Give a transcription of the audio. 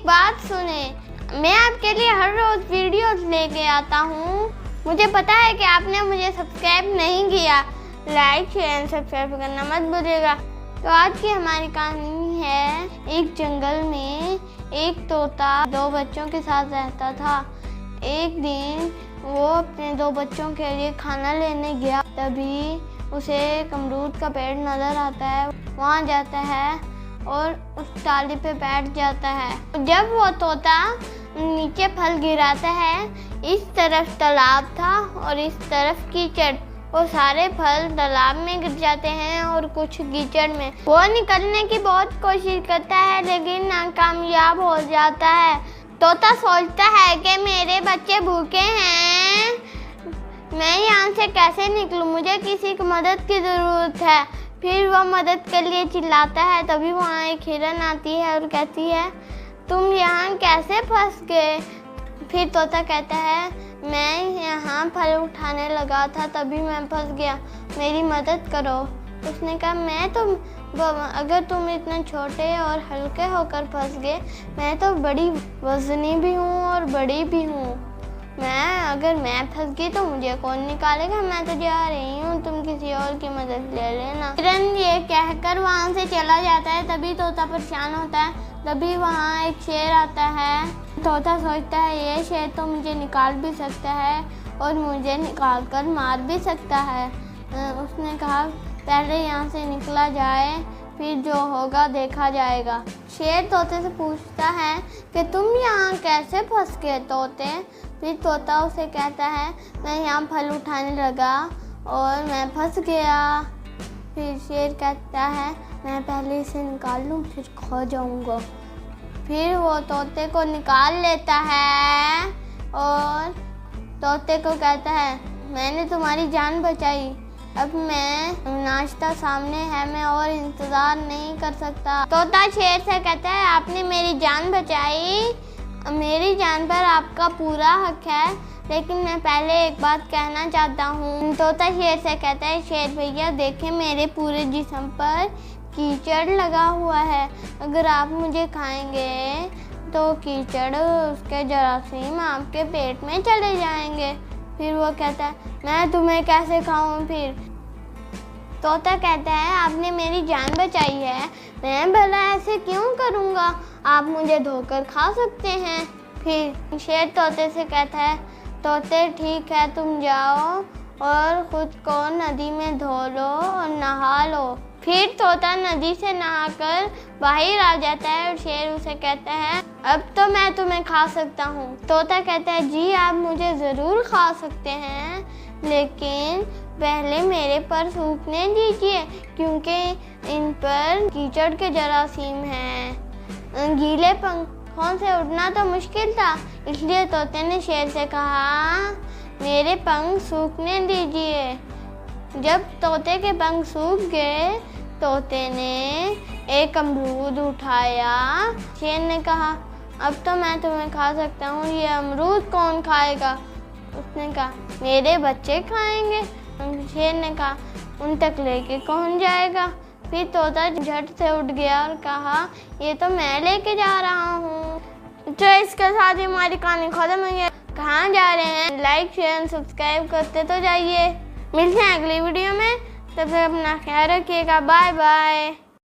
बात सुने, मैं आपके लिए हर रोज वीडियोस लेके आता हूँ। मुझे पता है कि आपने मुझे सब्सक्राइब नहीं किया, लाइक शेयर सब्सक्राइब करना मत भूलिएगा। तो आज की हमारी कहानी है, एक जंगल में एक तोता 2 बच्चों के साथ रहता था। एक दिन वो अपने 2 बच्चों के लिए खाना लेने गया, तभी उसे एक अमरूद का पेड़ नजर आता है। वहाँ जाता है और उस डाली पे बैठ जाता है। जब वो तोता नीचे फल गिराता है, इस तरफ तालाब था और इस तरफ कीचड़। वो सारे फल तालाब में गिर जाते हैं और कुछ कीचड़ में। वो निकलने की बहुत कोशिश करता है लेकिन नाकामयाब हो जाता है। तोता सोचता है कि मेरे बच्चे भूखे हैं, मैं यहाँ से कैसे निकलूँ, मुझे किसी की मदद की ज़रूरत है। फिर वो मदद के लिए चिल्लाता है, तभी वहाँ एक हिरन आती है और कहती है, तुम यहाँ कैसे फंस गए। फिर तोता कहता है, मैं यहाँ फल उठाने लगा था, तभी मैं फंस गया, मेरी मदद करो। उसने कहा, अगर तुम इतने छोटे और हल्के होकर फंस गए, मैं तो बड़ी वजनी भी हूँ और बड़ी भी हूँ। अगर मैं फंस गई तो मुझे कौन निकालेगा, मैं तो जा रही हूँ, तुम किसी और की मदद ले लेना। हिरन ये कहकर वहाँ से चला जाता है। तभी तोता परेशान होता है। तभी वहाँ एक शेर आता है। तोता सोचता है, ये शेर तो मुझे निकाल भी सकता है और मुझे निकाल कर मार भी सकता है। उसने कहा, पहले यहाँ से निकला जाए, फिर जो होगा देखा जाएगा। शेर तोते से पूछता है कि तुम यहाँ कैसे फंस गए तोते। फिर तोता उसे कहता है, मैं यहाँ फल उठाने लगा और मैं फंस गया। फिर शेर कहता है, मैं पहले इसे निकाल लूँ फिर खो जाऊँगा। फिर वो तोते को निकाल लेता है और तोते को कहता है, मैंने तुम्हारी जान बचाई, अब मैं नाश्ता सामने है, मैं और इंतज़ार नहीं कर सकता। तोता शेर से कहता है, आपने मेरी जान बचाई, मेरी जान पर आपका पूरा हक है, लेकिन मैं पहले एक बात कहना चाहता हूँ। तोता शेर से कहता है, शेर भैया देखें, मेरे पूरे जिस्म पर कीचड़ लगा हुआ है, अगर आप मुझे खाएंगे तो कीचड़ उसके जरासीम आपके पेट में चले जाएंगे। फिर वो कहता है, मैं तुम्हें कैसे खाऊं। फिर तोता कहता है, आपने मेरी जान बचाई है, मैं भला ऐसे क्यों करूँगा, आप मुझे धोकर खा सकते हैं। फिर शेर तोते से कहता है, तोते ठीक है, तुम जाओ और खुद को नदी में धो लो और नहा लो। फिर तोता नदी से नहाकर बाहर आ जाता है और शेर उसे कहता है, अब तो मैं तुम्हें खा सकता हूँ। तोता कहता है, जी आप मुझे ज़रूर खा सकते हैं, लेकिन पहले मेरे पर सूखने दीजिए, क्योंकि इन पर कीचड़ के जरासीम हैं। गीले पंखों से उड़ना तो मुश्किल था, इसलिए तोते ने शेर से कहा, मेरे पंख सूखने दीजिए। जब तोते के पंख सूख गए, तोते ने एक अमरूद उठाया। शेर ने कहा, अब तो मैं तुम्हें खा सकता हूँ, ये अमरूद कौन खाएगा। उसने कहा, मेरे बच्चे खाएंगे। शेर ने कहा, उन तक लेके कौन जाएगा। फिर तोता झट से उठ गया और कहा, ये तो मैं लेके जा रहा हूँ। तो इसके साथ ही हमारी कहानी खत्म हुई है। कहाँ जा रहे हैं, लाइक शेयर सब्सक्राइब करते तो जाइए। मिलते हैं अगली वीडियो में, तब तक अपना ख्याल रखिएगा। Bye bye.